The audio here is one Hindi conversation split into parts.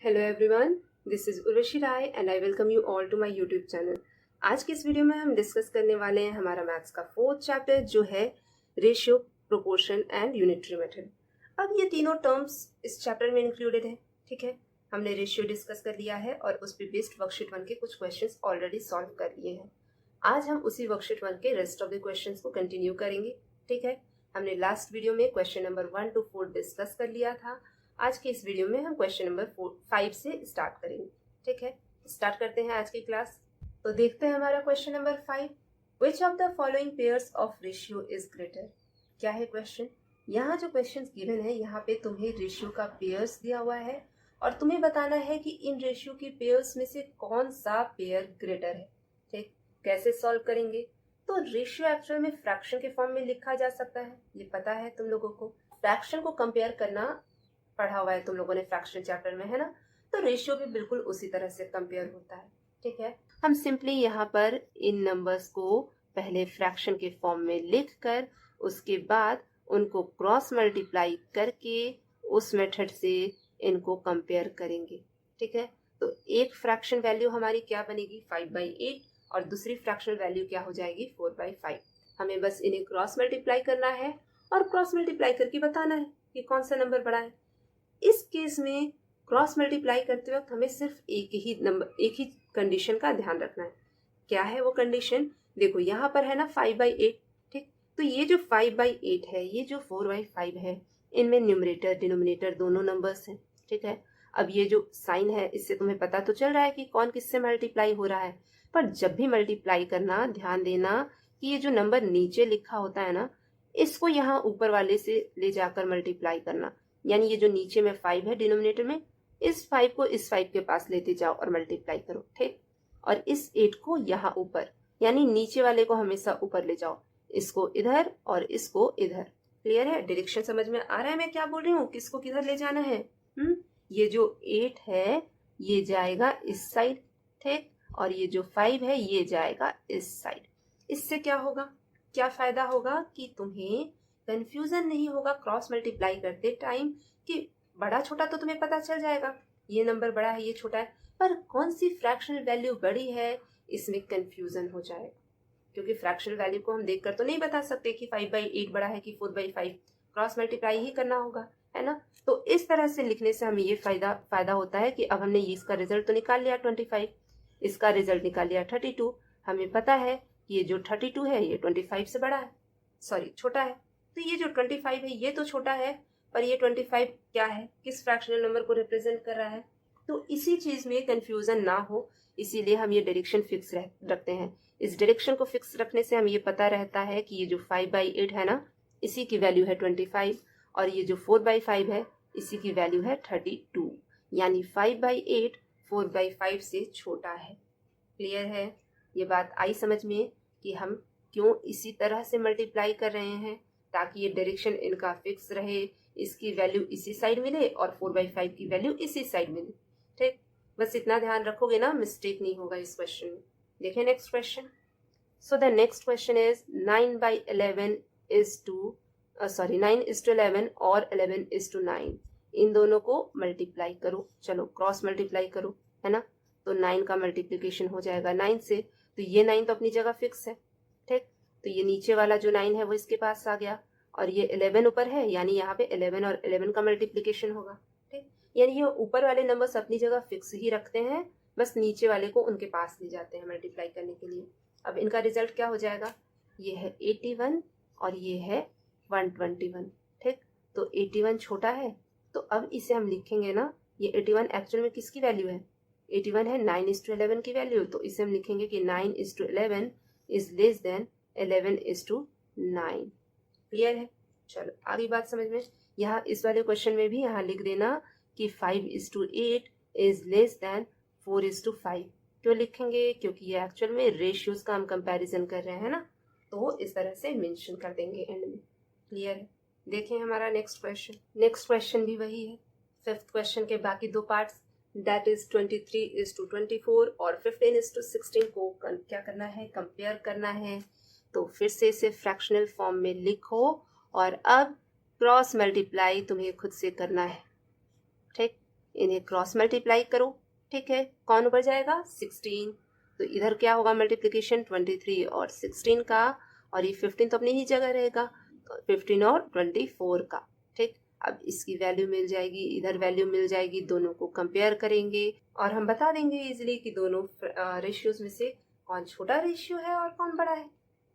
Hello everyone, this is Urvashi Rai and I welcome you all to my YouTube channel. आज की इस वीडियो में हम डिस्कस करने वाले हैं हमारा मैथ्स का 4th चैप्टर जो है ratio, proportion and unitary method. अब ये तीनों टर्म्स इस चैप्टर में इंक्लूडेड है। ठीक है, हमने रेशियो डिस्कस कर लिया है और उस पर बेस्ड वर्कशीट 1 के कुछ क्वेश्चंस ऑलरेडी सॉल्व कर लिए हैं। आज हम उसी वर्कशीट 1 के रेस्ट ऑफ द क्वेश्चंस को कंटिन्यू करेंगे। ठीक है, हमने लास्ट वीडियो में क्वेश्चन नंबर 1 to 4 डिस्कस कर लिया था। आज के इस वीडियो में हम क्वेश्चन नंबर 5 से स्टार्ट करेंगे। ठीक है, स्टार्ट करते हैं आज की क्लास। तो देखते हैं हमारा question number 5। Which of the following pairs of ratio is greater. क्या है क्वेश्चन? यहाँ जो क्वेश्चन गिवन है यहाँ पे तुम्हें रेशियो का पेयर्स दिया हुआ है और तुम्हें बताना है कि इन रेशियो की पेयर्स में से कौन सा पेयर ग्रेटर है। ठीक, कैसे सॉल्व करेंगे? तो रेशियो एक्चुअल में फ्रैक्शन के फॉर्म में लिखा जा सकता है, ये पता है तुम लोगों को। फ्रैक्शन को कंपेयर करना पढ़ा हुआ है तुम लोगों ने फ्रैक्शन चैप्टर में, है ना। तो रेशियो भी बिल्कुल उसी तरह से कंपेयर होता है। ठीक है, हम सिंपली यहाँ पर इन नंबर्स को पहले फ्रैक्शन के फॉर्म में लिख कर उसके बाद उनको क्रॉस मल्टीप्लाई करके उस मेथड से इनको कंपेयर करेंगे। ठीक है, तो एक फ्रैक्शन वैल्यू हमारी क्या बनेगी 5/8 और दूसरी फ्रैक्शन वैल्यू क्या हो जाएगी 4/5। हमें बस इन्हें क्रॉस मल्टीप्लाई करना है और क्रॉस मल्टीप्लाई करके बताना है कि कौन सा नंबर बड़ा है। इस केस में क्रॉस मल्टीप्लाई करते वक्त हमें सिर्फ एक ही कंडीशन का ध्यान रखना है। क्या है वो कंडीशन? देखो यहाँ पर है ना 5/8। ठीक, तो ये जो 5/8 है, ये जो 4/5 है, इनमें न्यूमरेटर डिनोमिनेटर दोनों नंबर्स हैं। ठीक है, अब ये जो साइन है इससे तुम्हें पता तो चल रहा है कि कौन किससे मल्टीप्लाई हो रहा है। पर जब भी मल्टीप्लाई करना ध्यान देना कि ये जो नंबर नीचे लिखा होता है ना, इसको यहाँ ऊपर वाले से ले जाकर मल्टीप्लाई करना। यानी ये जो नीचे में 5 है डिनोमिनेटर में, इस 5 को इस 5 के पास लेते जाओ और मल्टीप्लाई करो। ठीक, और इस 8 को यहाँ ऊपर, यानी नीचे वाले को हमेशा ऊपर ले जाओ, इसको इधर और इसको इधर। क्लियर है? डायरेक्शन समझ में आ रहा है मैं क्या बोल रही हूँ, किसको किधर ले जाना है। ये जो 8 है ये जाएगा इस साइड। ठीक, और ये जो 5 है ये जाएगा इस साइड। इससे क्या होगा, क्या फायदा होगा कि तुम्हें कंफ्यूजन नहीं होगा क्रॉस मल्टीप्लाई करते टाइम कि बड़ा छोटा तो तुम्हें पता चल जाएगा, ये नंबर बड़ा है ये छोटा है, पर कौन सी फ्रैक्शनल वैल्यू बड़ी है इसमें कंफ्यूजन हो जाएगा। क्योंकि फ्रैक्शनल वैल्यू को हम देखकर तो नहीं बता सकते कि 5/8 बड़ा है कि 4/5, क्रॉस मल्टीप्लाई ही करना होगा, है ना। तो इस तरह से लिखने से हमें ये फायदा होता है कि अब हमने इसका रिजल्ट तो निकाल लिया 25, इसका रिजल्ट निकाल लिया 32। हमें पता है कि ये जो 32 है ये 25 से बड़ा है, सॉरी छोटा है। तो ये जो 25 है ये तो छोटा है, पर ये 25 क्या है, किस फ्रैक्शनल नंबर को रिप्रेजेंट कर रहा है। तो इसी चीज में कंफ्यूजन ना हो इसीलिए हम ये डायरेक्शन फिक्स रखते हैं। इस डायरेक्शन को फिक्स रखने से हम ये पता रहता है कि ये जो 5/8 है ना, इसी की वैल्यू है 25 और ये जो 4/5 है इसी की वैल्यू है 32। यानी 5/8 4/5 से छोटा है। क्लियर है? ये बात आई समझ में कि हम क्यों इसी तरह से मल्टीप्लाई कर रहे हैं, ताकि ये डायरेक्शन इनका फिक्स रहे, इसकी वैल्यू इसी साइड मिले और 4/5 की वैल्यू इसी साइड मिले। ठीक, बस इतना ध्यान रखोगे ना, मिस्टेक नहीं होगा इस क्वेश्चन में। देखें next question. So the next question is 9/11 is to 9:11 और 11:9। इन दोनों को मल्टीप्लाई करो। चलो क्रॉस मल्टीप्लाई करो, है ना। तो 9 का मल्टीप्लीकेशन हो जाएगा 9 से, तो ये 9 तो अपनी जगह फिक्स है। ठीक, तो ये नीचे वाला जो 9 है वो इसके पास आ गया और ये 11 ऊपर है, यानी यहाँ पे 11 और 11 का मल्टीप्लीकेशन होगा। ठीक, यानी ये ऊपर वाले नंबर्स अपनी जगह फिक्स ही रखते हैं, बस नीचे वाले को उनके पास ले जाते हैं मल्टीप्लाई करने के लिए। अब इनका रिजल्ट क्या हो जाएगा, ये है 81 और ये है 121। ठीक, तो 81 छोटा है, तो अब इसे हम लिखेंगे ना, ये 81 एक्चुअल में किसकी वैल्यू है, 81 है 9:11 की वैल्यू, तो इसे हम लिखेंगे कि 9:11 इज लेस देन 11:9। क्लियर है? चलो आगे बात समझ में। यहाँ इस वाले क्वेश्चन में भी यहाँ लिख देना कि 5:8 इज लेस देन 4:5। क्यों लिखेंगे? क्योंकि ये एक्चुअल में रेशियोज का हम कंपैरिजन कर रहे हैं ना, तो इस तरह से मेंशन कर देंगे एंड में। क्लियर है? देखें हमारा नेक्स्ट क्वेश्चन। नेक्स्ट क्वेश्चन भी वही है, 5th क्वेश्चन के बाकी दो पार्ट्स, दैट इज 23:24 और 15:16 को क्या करना है, कंपेयर करना है। तो फिर से इसे फ्रैक्शनल फॉर्म में लिखो और अब क्रॉस मल्टीप्लाई तुम्हें खुद से करना है। ठीक, इन्हें क्रॉस मल्टीप्लाई करो, ठीक है, कौन ऊपर जाएगा 16, तो इधर क्या होगा मल्टीप्लिकेशन 23 और 16 का, और ये 15 तो अपनी ही जगह रहेगा, तो 15 और 24 का, ठीक। अब इसकी वैल्यू मिल जाएगी, इधर वैल्यू मिल जाएगी, दोनों को कंपेयर करेंगे और हम बता देंगे इजिली कि दोनों रेशियोज में से कौन छोटा रेशियो है और कौन बड़ा है।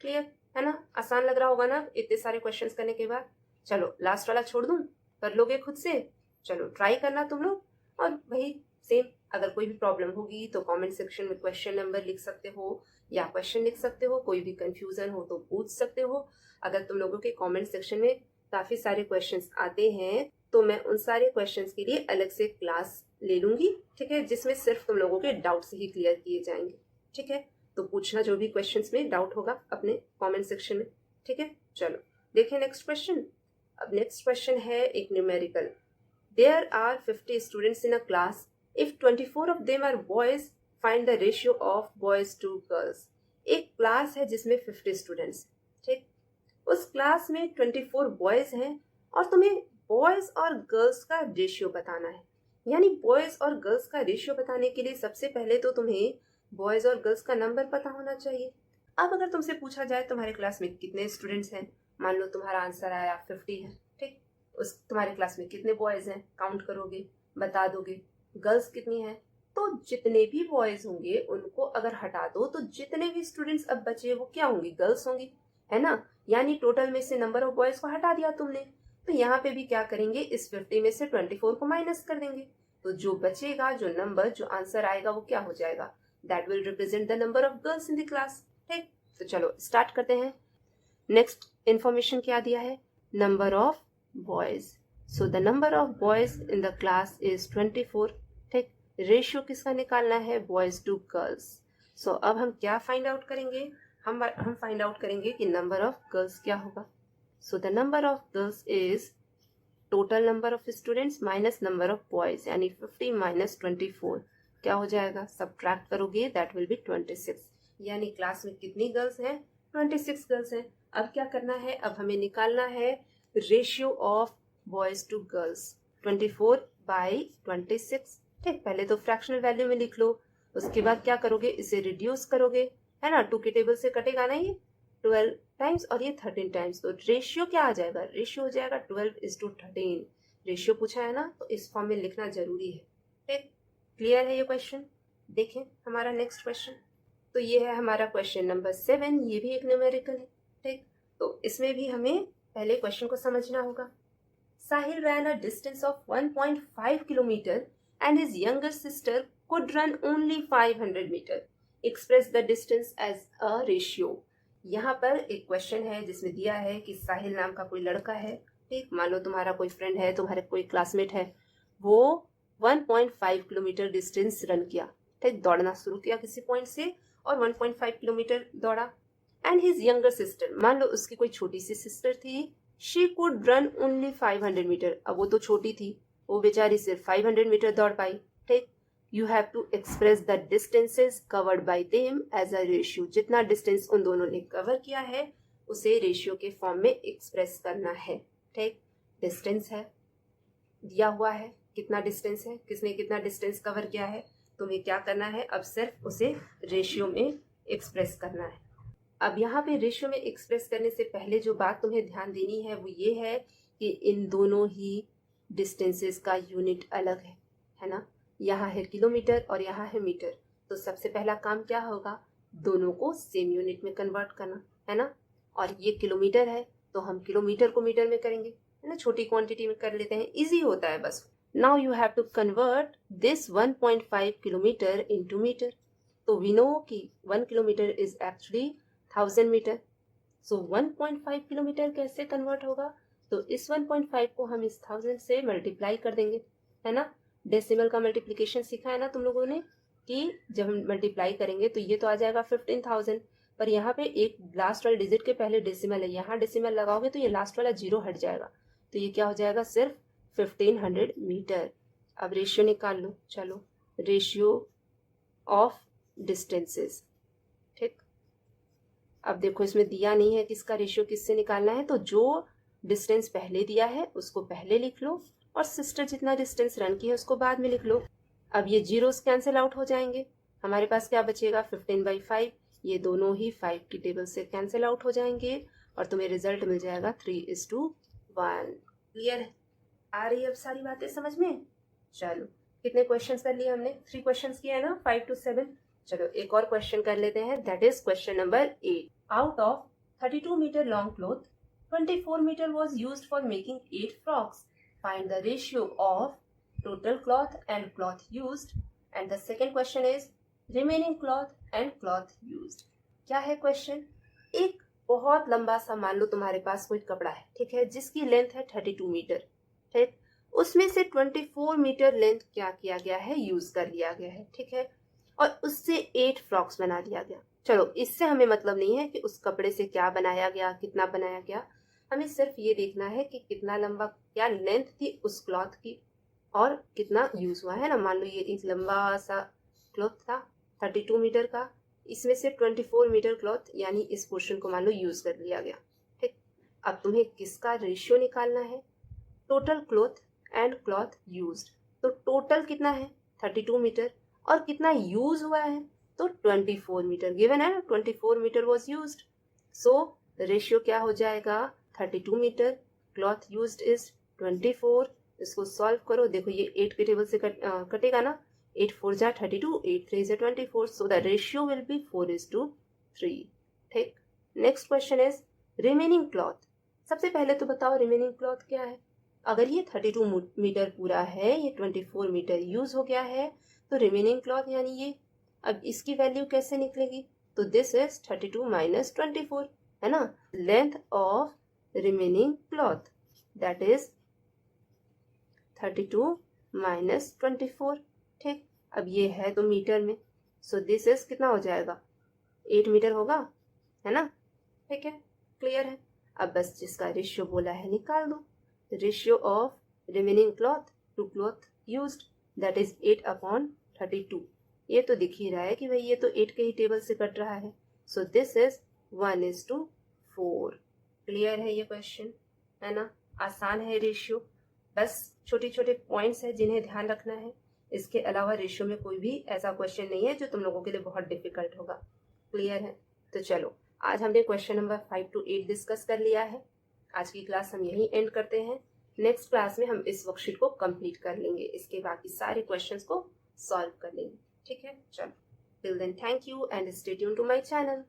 क्लियर है ना, आसान लग रहा होगा ना इतने सारे क्वेश्चंस करने के बाद। चलो लास्ट वाला छोड़ दूं, कर लोगे खुद से, चलो ट्राई करना तुम लोग। और वही सेम, अगर कोई भी प्रॉब्लम होगी तो कमेंट सेक्शन में क्वेश्चन नंबर लिख सकते हो या क्वेश्चन लिख सकते हो, कोई भी कंफ्यूजन हो तो पूछ सकते हो। अगर तुम लोगों के कमेंट सेक्शन में काफी सारे क्वेश्चंस आते हैं तो मैं उन सारे क्वेश्चंस के लिए अलग से क्लास ले लूंगी, ठीक है, जिसमें सिर्फ तुम लोगों के डाउट्स ही क्लियर किए जाएंगे, ठीक है। तो पूछना जो भी क्वेश्चंस में डाउट होगा अपने कमेंट सेक्शन में, ठीक है। चलो देखें नेक्स्ट क्वेश्चन। अब नेक्स्ट क्वेश्चन है एक numerical. There are 50 students in a class. If 24 of them are boys, find the ratio of boys to girls. एक क्लास है जिसमें 50 स्टूडेंट्स, ठीक। उस क्लास में 24 बॉयज हैं और तुम्हें बॉयज और गर्ल्स का रेशियो बताना है। यानी बॉयज और गर्ल्स का रेशियो बताने के लिए सबसे पहले तो तुम्हें बॉयज और गर्ल्स का नंबर पता होना चाहिए। अब अगर तुमसे पूछा जाए तुम्हारे क्लास में कितने स्टूडेंट्स हैं, मान लो तुम्हारा आंसर आया 50 है, ठीक। उस तुम्हारे क्लास में कितने बॉयज हैं, काउंट करोगे, बता दोगे। गर्ल्स कितनी हैं, तो जितने भी बॉयज होंगे उनको अगर हटा दो तो जितने भी स्टूडेंट्स अब बचे वो क्या होंगी, गर्ल्स होंगी, है ना। यानी टोटल में से नंबर ऑफ बॉयज को हटा दिया तुमने, तो यहाँ पे भी क्या करेंगे, इस 50 में से 24 को माइनस कर देंगे, तो जो बचेगा, जो नंबर, जो आंसर आएगा वो क्या हो जाएगा, that will represent the number of girls in the class, ठीक। तो चलो स्टार्ट करते हैं। नेक्स्ट इंफॉर्मेशन क्या दिया है, number of boys. So the number of boys in the class is 24, ठीक। रेशियो किसका निकालना है, बॉयज टू गर्ल्स। सो अब हम क्या फाइंड आउट करेंगे, हम फाइंड आउट करेंगे कि नंबर ऑफ गर्ल्स क्या होगा। So the number of girls is total number of students minus number of boys, यानी 50 माइनस 24 क्या हो जाएगा, सब्ट्रैक्ट करोगे दैट विल बी 26। यानी क्लास में कितनी गर्ल्स हैं, 26 गर्ल्स हैं। अब क्या करना है, अब हमें निकालना है ratio of boys to girls, 24/26, ठीक। पहले तो फ्रैक्शनल वैल्यू में लिख लो, उसके बाद क्या करोगे, इसे रिड्यूस करोगे, है ना, 2 के टेबल से कटेगा ना, ये 12 टाइम्स और ये 13 टाइम्स, तो रेशियो क्या आ जाएगा, रेशियो हो जाएगा 12:13। रेशियो पूछा है ना, तो इस फॉर्म में लिखना जरूरी है, ठीक। क्लियर है ये क्वेश्चन। देखें हमारा नेक्स्ट क्वेश्चन, तो ये है हमारा क्वेश्चन नंबर 7, ये भी एक न्यूमेरिकल है, ठीक। तो इसमें भी हमें पहले क्वेश्चन को समझना होगा। साहिल ran a distance of 1.5 kilometer and his younger sister could run only 500 meter. Express the distance as a ratio. यहाँ पर एक क्वेश्चन है जिसमें दिया है कि साहिल नाम का कोई लड़का है, ठीक। मान लो तुम्हारा कोई फ्रेंड है, तुम्हारे कोई क्लासमेट है, वो 1.5 किलोमीटर डिस्टेंस रन किया, ठीक। दौड़ना शुरू किया किसी पॉइंट से और 1.5 किलोमीटर दौड़ा। एंड हिज यंगर सिस्टर, मान लो उसकी कोई छोटी सी सिस्टर थी, she could run only 500 metre. अब वो तो छोटी थी, वो बेचारी सिर्फ 500 मीटर दौड़ पाई, ठीक। You have to express the distances covered by them as a ratio. जितना डिस्टेंस उन दोनों ने कवर किया है उसे रेशियो के फॉर्म में एक्सप्रेस करना है, ठीक। डिस्टेंस है दिया हुआ है, कितना डिस्टेंस है, किसने कितना डिस्टेंस कवर किया है, तुम्हें क्या करना है, अब सिर्फ उसे रेशियो में एक्सप्रेस करना है। अब यहाँ पे रेशियो में एक्सप्रेस करने से पहले जो बात तुम्हें ध्यान देनी है वो ये है कि इन दोनों ही डिस्टेंसेस का यूनिट अलग है ना। यहाँ है किलोमीटर और यहाँ है मीटर, तो सबसे पहला काम क्या होगा, दोनों को सेम यूनिट में कन्वर्ट करना, है ना। और ये किलोमीटर है तो हम किलोमीटर को मीटर में करेंगे, है ना, छोटी क्वांटिटी में कर लेते हैं, इजी होता है बस। Now you have to convert this 1.5 kilometre into metre. तो वी नो कि 1 kilometre is actually 1000 metre. So 1.5 kilometre कैसे कन्वर्ट होगा, तो इस 1.5 को हम इस 1000 से मल्टीप्लाई कर देंगे, है ना। डेसिमल का मल्टीप्लिकेशन सीखा है ना तुम लोगों ने, कि जब हम मल्टीप्लाई करेंगे तो ये तो आ जाएगा 15,000, पर यहाँ पे एक लास्ट वाले डिजिट के पहले डेसिमल है, यहाँ डेसिमल लगाओगे तो ये लास्ट वाला 0 हट जाएगा, तो ये क्या हो जाएगा, सिर्फ 1500 मीटर। अब रेशियो निकाल लो, चलो रेशियो ऑफ डिस्टेंसेस, ठीक। अब देखो इसमें दिया नहीं है किसका रेशियो किससे निकालना है, तो जो डिस्टेंस पहले दिया है उसको पहले लिख लो और सिस्टर जितना डिस्टेंस रन की है उसको बाद में लिख लो। अब ये जीरोस कैंसिल आउट हो जाएंगे, हमारे पास क्या बचेगा 15/5, ये दोनों ही 5 की टेबल से कैंसिल आउट हो जाएंगे और तुम्हें रिजल्ट मिल जाएगा 3:1। क्लियर है? आ रही है अब सारी बातें समझ में? चलो कितने क्वेश्चंस कर लिए हमने? 3 क्वेश्चंस किए हैं ना, 5 to 7। चलो एक और क्वेश्चन कर लेते हैं, that is question number 8। Out of 32 metre long cloth 24 metre was used for making 8 frocks. Find the ratio of total cloth and cloth used. And the second question is remaining cloth and cloth used. क्या है क्वेश्चन? एक बहुत लंबा सा मान लो तुम्हारे पास कोई कपड़ा है, ठीक है, जिसकी लेंथ है 32 मीटर, ठीक, उसमें से 24 मीटर लेंथ क्या किया गया है, यूज कर लिया गया है, ठीक है, और उससे 8 फ्रॉक्स बना दिया गया। चलो इससे हमें मतलब नहीं है कि उस कपड़े से क्या बनाया गया, कितना बनाया गया, हमें सिर्फ ये देखना है कि कितना लंबा, क्या लेंथ थी उस क्लॉथ की और कितना यूज हुआ है ना। मान लो ये एक लंबा सा क्लॉथ था 32 मीटर का, इसमें से 24 मीटर क्लॉथ यानी इस पोर्शन को मान लो यूज कर लिया गया, ठीक। अब तुम्हें किसका रेशियो निकालना है? Total cloth and cloth used. तो टोटल कितना है 32 मीटर और कितना यूज हुआ है तो 24 मीटर गिवन है ना, 24 metre was used. So ratio क्या हो जाएगा 32 मीटर, क्लॉथ यूज्ड इज 24। इसको सॉल्व करो, देखो ये 8 के टेबल से कटेगा ना, 8 4 जा 32, 8 3 जा 24, so the ratio will be 4:3, ठीक। Next question is remaining cloth. सबसे पहले तो बताओ रिमेनिंग क्लॉथ क्या है। अगर ये 32 मीटर पूरा है, ये 24 मीटर यूज हो गया है, तो रिमेनिंग क्लॉथ यानी ये, अब इसकी वैल्यू कैसे निकलेगी, तो दिस इज 32 माइनस 24, है ना। Length of remaining cloth that is 32 minus 24, ठीक। अब ये है तो मीटर में, सो दिस इज कितना हो जाएगा 8 मीटर होगा, है ना, ठीक है, क्लियर है। अब बस जिसका रेशियो बोला है निकाल दो। Ratio of remaining cloth to cloth used that is 8/32। ये तो दिख ही रहा है कि भाई ये तो 8 के ही टेबल से कट रहा है, सो दिस इज 1:4। क्लियर है ये क्वेश्चन, है ना, आसान है रेशियो, बस छोटे छोटे पॉइंट्स है जिन्हें ध्यान रखना है। इसके अलावा रेशियो में कोई भी ऐसा क्वेश्चन नहीं है जो तुम लोगों के लिए बहुत डिफिकल्ट होगा। क्लियर है? तो चलो आज हमने क्वेश्चन नंबर 5 to 8 डिस्कस कर लिया है। आज की क्लास हम यहीं एंड करते हैं। नेक्स्ट क्लास में हम इस वर्कशीट को कंप्लीट कर लेंगे, इसके बाकी सारे क्वेश्चंस को सॉल्व कर लेंगे, ठीक है। चलो till then thank you and stay tune to my channel.